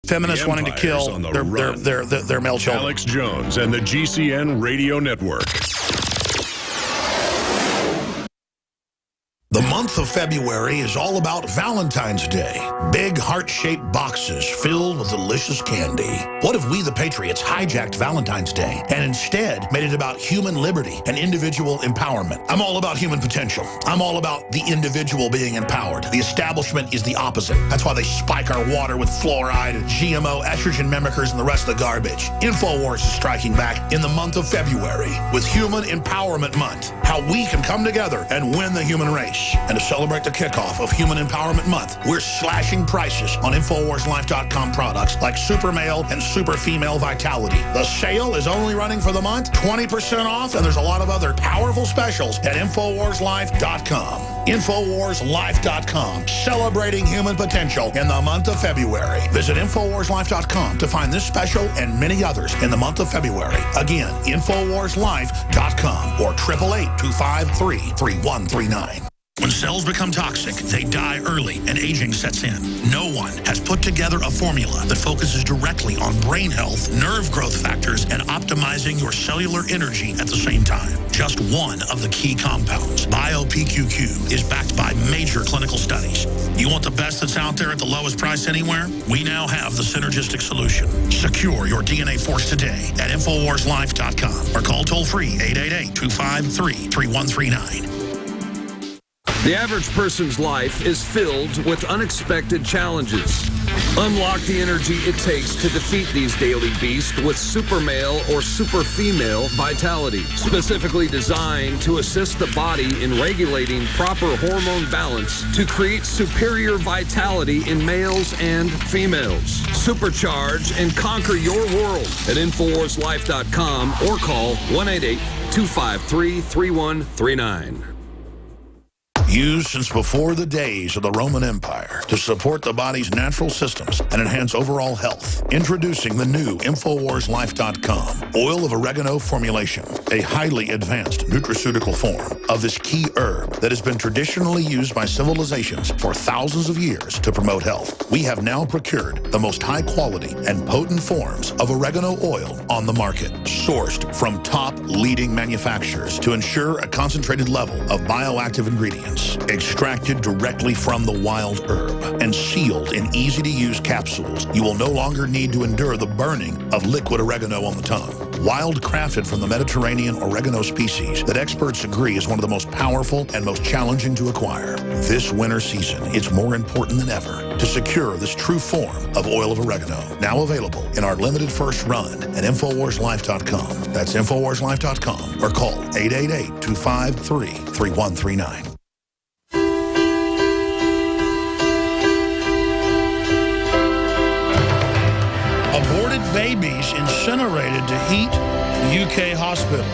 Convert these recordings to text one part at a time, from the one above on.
feminists wanting to kill their male children. Alex Jones and the GCN Radio Network. The month of February is all about Valentine's Day. Big heart-shaped boxes filled with delicious candy. What if we, the Patriots, hijacked Valentine's Day and instead made it about human liberty and individual empowerment? I'm all about human potential. I'm all about the individual being empowered. The establishment is the opposite. That's why they spike our water with fluoride and GMO, estrogen mimickers, and the rest of the garbage. InfoWars is striking back in the month of February with Human Empowerment Month. How we can come together and win the human race. And to celebrate the kickoff of Human Empowerment Month, we're slashing prices on InfoWarsLife.com products like Super Male and Super Female Vitality. The sale is only running for the month, 20% off, and there's a lot of other powerful specials at InfoWarsLife.com. InfoWarsLife.com, celebrating human potential in the month of February. Visit InfoWarsLife.com to find this special and many others in the month of February. Again, InfoWarsLife.com or 888-253-3139. When cells become toxic, they die early and aging sets in. No one has put together a formula that focuses directly on brain health, nerve growth factors, and optimizing your cellular energy at the same time. Just one of the key compounds, BioPQQ, is backed by major clinical studies. You want the best that's out there at the lowest price anywhere? We now have the synergistic solution. Secure your DNA Force today at InfoWarsLife.com or call toll-free 888-253-3139. The average person's life is filled with unexpected challenges. Unlock the energy it takes to defeat these daily beasts with Super Male or Super Female Vitality, specifically designed to assist the body in regulating proper hormone balance to create superior vitality in males and females. Supercharge and conquer your world at InfoWarsLife.com or call 1-888-253-3139. Used since before the days of the Roman Empire to support the body's natural systems and enhance overall health. Introducing the new InfoWarsLife.com oil of oregano formulation, a highly advanced nutraceutical form of this key herb that has been traditionally used by civilizations for thousands of years to promote health. We have now procured the most high quality and potent forms of oregano oil on the market, sourced from top leading manufacturers to ensure a concentrated level of bioactive ingredients. Extracted directly from the wild herb and sealed in easy-to-use capsules, you will no longer need to endure the burning of liquid oregano on the tongue. Wild crafted from the Mediterranean oregano species that experts agree is one of the most powerful and most challenging to acquire. This winter season, it's more important than ever to secure this true form of oil of oregano. Now available in our limited first run at InfoWarsLife.com. That's InfoWarsLife.com or call 888-253-3139. Aborted babies incinerated to heat UK hospitals.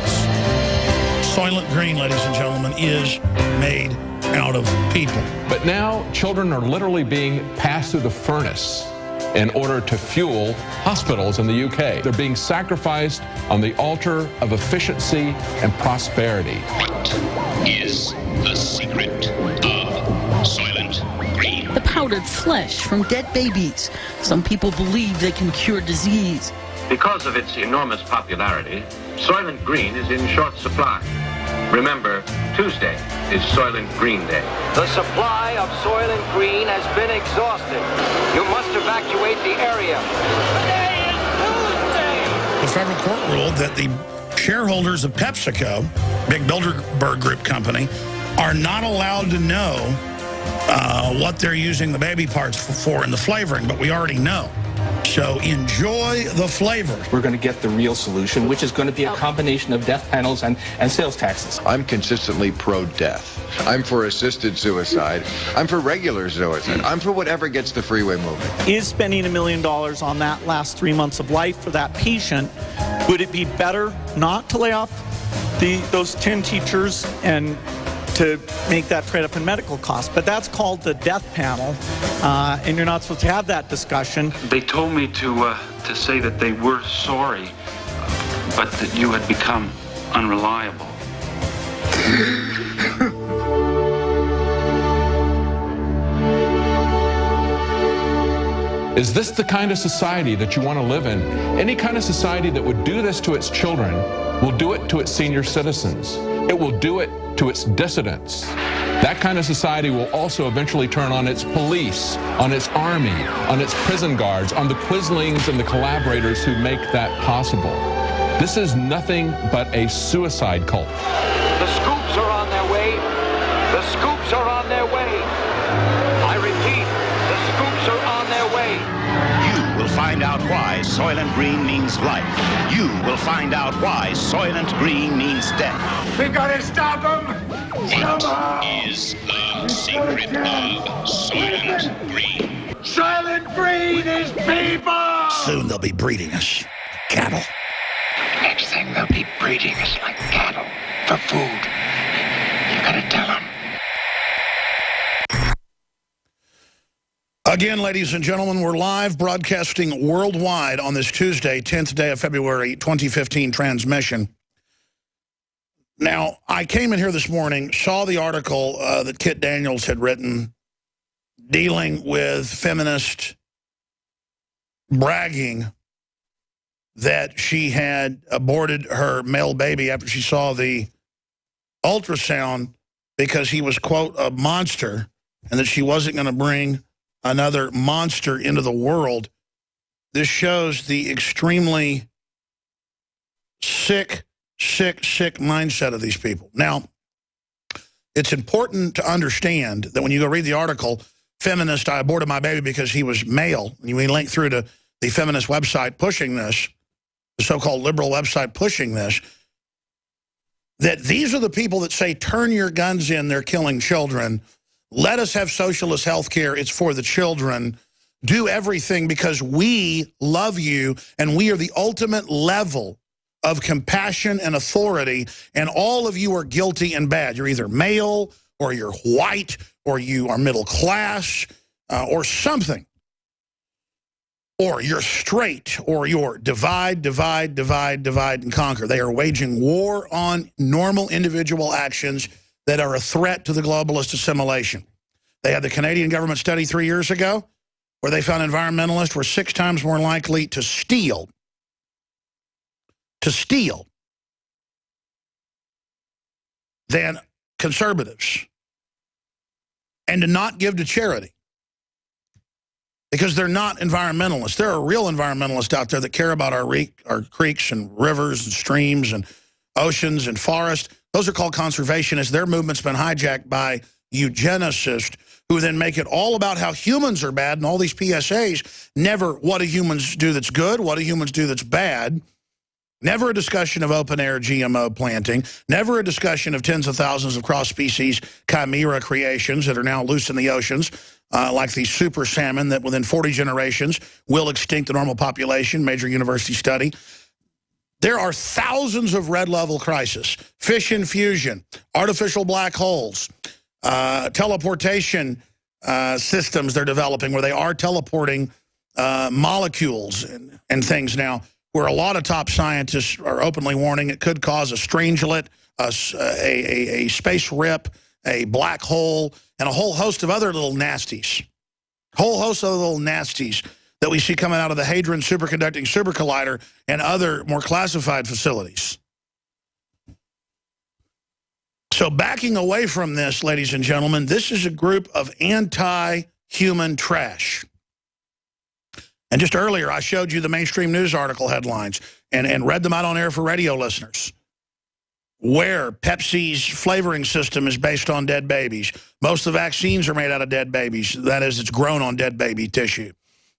Soylent Green, ladies and gentlemen, is made out of people. But now children are literally being passed through the furnace in order to fuel hospitals in the UK. They're being sacrificed on the altar of efficiency and prosperity. What is the secret of Soylent Green? The powdered flesh from dead babies. Some people believe they can cure disease. Because of its enormous popularity, Soylent Green is in short supply. Remember, Tuesday is Soylent Green Day. The supply of Soylent Green has been exhausted. You must evacuate the area. Today is Tuesday! The federal court ruled that the shareholders of PepsiCo, big Bilderberg Group company, are not allowed to know what they're using the baby parts for in the flavoring, but we already know. So enjoy the flavor. We're going to get the real solution, which is going to be a combination of death panels and sales taxes. I'm consistently pro-death. I'm for assisted suicide. I'm for regular suicide. I'm for whatever gets the freeway moving. Is spending $1 million on that last 3 months of life for that patient, would it be better not to lay off those 10 teachers and to make that trade up in medical costs? But that's called the death panel, and you're not supposed to have that discussion. They told me to say that they were sorry, but that you had become unreliable. Is this the kind of society that you want to live in? Any kind of society that would do this to its children will do it to its senior citizens. It will do it to its dissidents. That kind of society will also eventually turn on its police, on its army, on its prison guards, on the Quislings and the collaborators who make that possible. This is nothing but a suicide cult. The scoops are on their way. The scoops are on their way. I repeat, the scoops are on their way. You will find out why Soylent Green means life. You will find out why Soylent Green means death. We gotta stop them! What is the secret of Soylent Green? Soylent Green is people! Soon they'll be breeding us. Cattle. Next thing they'll be breeding us like cattle for food. You gotta tell them. Again, ladies and gentlemen, we're live broadcasting worldwide on this Tuesday, 10th day of February 2015 transmission. Now, I came in here this morning, saw the article that Kit Daniels had written dealing with feminists bragging that she had aborted her male baby after she saw the ultrasound because he was, quote, a monster, and that she wasn't going to bring another monster into the world. This shows the extremely sick mindset of these people. Now, it's important to understand that when you go read the article, feminist, I aborted my baby because he was male, and you link through to the feminist website pushing this, the so-called liberal website pushing this, that these are the people that say, turn your guns in, they're killing children. Let us have socialist health care. It's for the children. Do everything because we love you, and we are the ultimate level of compassion and authority, and all of you are guilty and bad. You're either male, or you're white, or you are middle class, or something. Or you're straight, or you're divide, and conquer. They are waging war on normal individual actions that are a threat to the globalist assimilation. They had the Canadian government study 3 years ago where they found environmentalists were 6 times more likely to steal than conservatives and to not give to charity because they're not environmentalists. There are real environmentalists out there that care about our creeks and rivers and streams and oceans and forests. Those are called conservationists. Their movement's been hijacked by eugenicists who then make it all about how humans are bad, and all these PSAs, never what do humans do that's good, what do humans do that's bad. Never a discussion of open-air GMO planting. Never a discussion of tens of thousands of cross-species chimera creations that are now loose in the oceans, like the super salmon that within 40 generations will extinct the normal population, major university study. There are thousands of red-level crises, fission fusion, artificial black holes, teleportation systems they're developing where they are teleporting molecules and things now, where a lot of top scientists are openly warning it could cause a strangelet, a space rip, a black hole, and a whole host of other little nasties. That we see coming out of the Hadron Superconducting Supercollider and other more classified facilities. So backing away from this, ladies and gentlemen, this is a group of anti-human trash. And just earlier, I showed you the mainstream news article headlines and read them out on air for radio listeners, where Pepsi's flavoring system is based on dead babies. Most of the vaccines are made out of dead babies. That is, it's grown on dead baby tissue.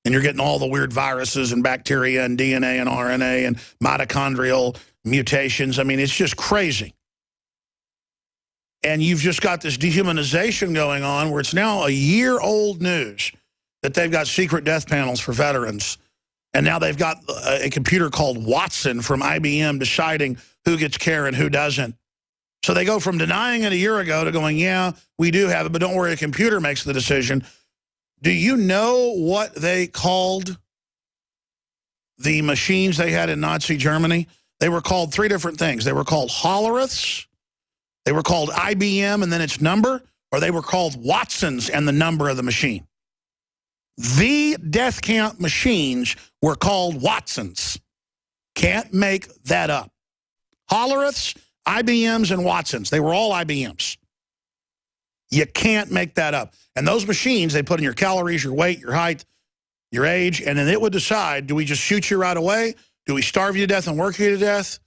And you're getting all the weird viruses and bacteria and DNA and RNA and mitochondrial mutations. I mean, it's just crazy. And you've just got this dehumanization going on where it's now a year-old news that they've got secret death panels for veterans. And now they've got a computer called Watson from IBM deciding who gets care and who doesn't. So they go from denying it a year ago to going, yeah, we do have it, but don't worry, a computer makes the decision. Do you know what they called the machines they had in Nazi Germany? They were called 3 different things. They were called Holleriths, they were called IBM and then its number, or they were called Watsons and the number of the machine. The death camp machines were called Watsons. Can't make that up. Holleriths, IBMs, and Watsons. They were all IBMs. You can't make that up. And those machines, they put in your calories, your weight, your height, your age, and then it would decide, do we just shoot you right away? Do we starve you to death and work you to death?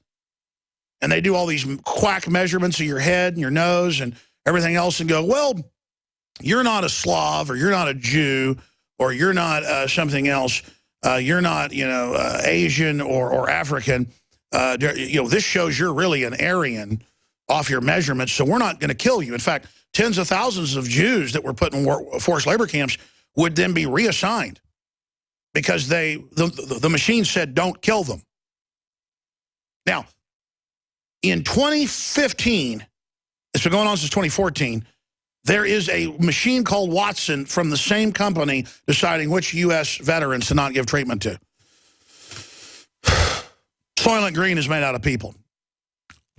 And they do all these quack measurements of your head and your nose and everything else and go, well, you're not a Slav, or you're not a Jew, or you're not something else. You're not, Asian or African. This shows you're really an Aryan off your measurements, so we're not going to kill you. In fact, tens of thousands of Jews that were put in forced labor camps would then be reassigned because the machine said, don't kill them. Now, in 2015, it's been going on since 2014, there is a machine called Watson from the same company deciding which U.S. veterans to not give treatment to. Soylent Green is made out of people.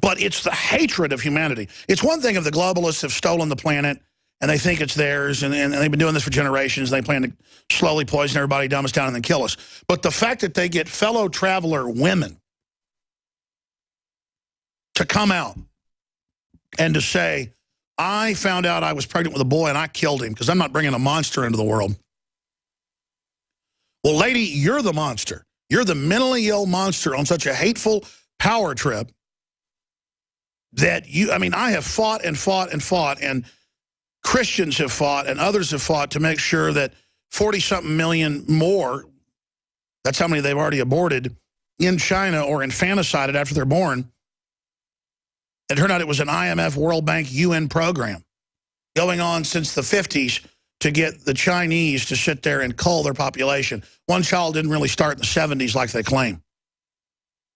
But it's the hatred of humanity. It's one thing if the globalists have stolen the planet and they think it's theirs, and they've been doing this for generations, and they plan to slowly poison everybody, dumb us down, and then kill us. But the fact that they get fellow traveler women to come out and to say, I found out I was pregnant with a boy and I killed him because I'm not bringing a monster into the world. Well, lady, you're the monster. You're the mentally ill monster on such a hateful power trip that I have fought and fought and fought, and Christians have fought and others have fought to make sure that 40-something million more, that's how many they've already aborted, in China or infanticided after they're born. It turned out it was an IMF, World Bank, UN program going on since the 50s to get the Chinese to sit there and cull their population. One child didn't really start in the 70s like they claim.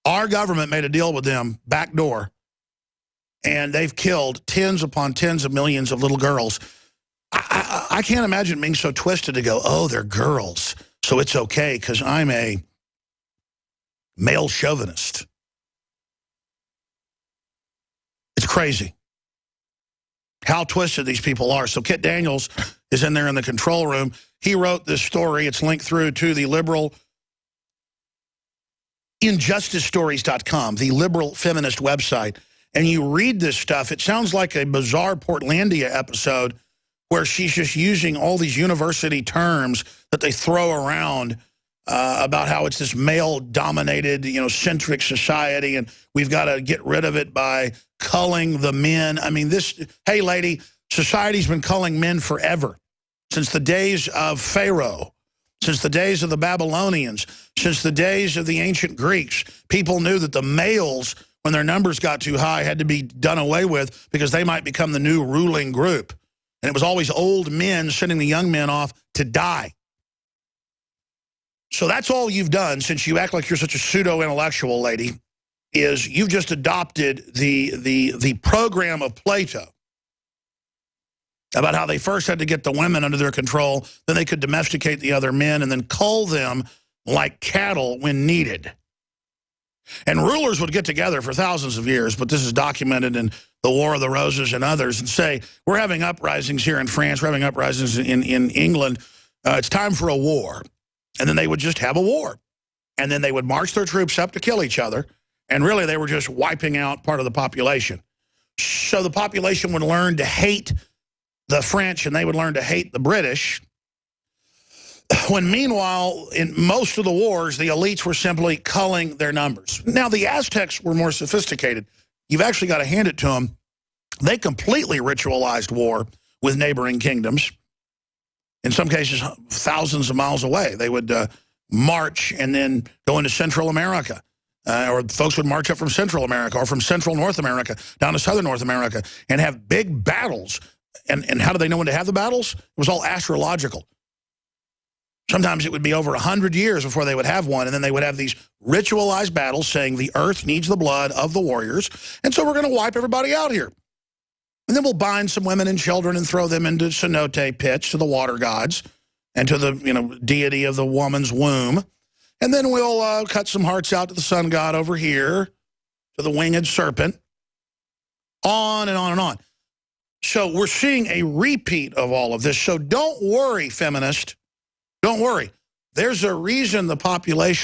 Our government made a deal with them, backdoor, and they've killed tens upon tens of millions of little girls. I can't imagine being so twisted to go, oh, they're girls, so it's okay because I'm a male chauvinist. It's crazy how twisted these people are. So Kit Daniels is in there in the control room. He wrote this story. It's linked through to the liberal injusticestories.com, the liberal feminist website. And you read this stuff, it sounds like a bizarre Portlandia episode where she's just using all these university terms that they throw around about how it's this male-dominated, centric society, and we've got to get rid of it by culling the men. I mean, hey, lady, society's been culling men forever, since the days of Pharaoh, since the days of the Babylonians, since the days of the ancient Greeks. People knew that the males, when their numbers got too high, had to be done away with because they might become the new ruling group. And it was always old men sending the young men off to die. So that's all you've done since you act like you're such a pseudo-intellectual, lady, is you've just adopted the program of Plato about how they first had to get the women under their control, then they could domesticate the other men, and then cull them like cattle when needed. And rulers would get together for thousands of years, but this is documented in the War of the Roses and others, and say, we're having uprisings here in France, we're having uprisings in England, it's time for a war. And then they would just have a war. And then they would march their troops up to kill each other. And really, they were just wiping out part of the population. So the population would learn to hate the French, and they would learn to hate the British. When meanwhile, in most of the wars, the elites were simply culling their numbers. Now, the Aztecs were more sophisticated. You've actually got to hand it to them. They completely ritualized war with neighboring kingdoms. In some cases, thousands of miles away. They would march and then go into Central America. Or folks would march up from Central America or from Central North America down to Southern North America and have big battles. And how do they know when to have the battles? It was all astrological. Sometimes it would be over 100 years before they would have one, and then they would have these ritualized battles saying the earth needs the blood of the warriors, and so we're going to wipe everybody out here. And then we'll bind some women and children and throw them into cenote pits to the water gods and to the deity of the woman's womb. And then we'll cut some hearts out to the sun god over here, to the winged serpent, on and on and on. So we're seeing a repeat of all of this. So don't worry, feminist, Don't worry. There's a reason the population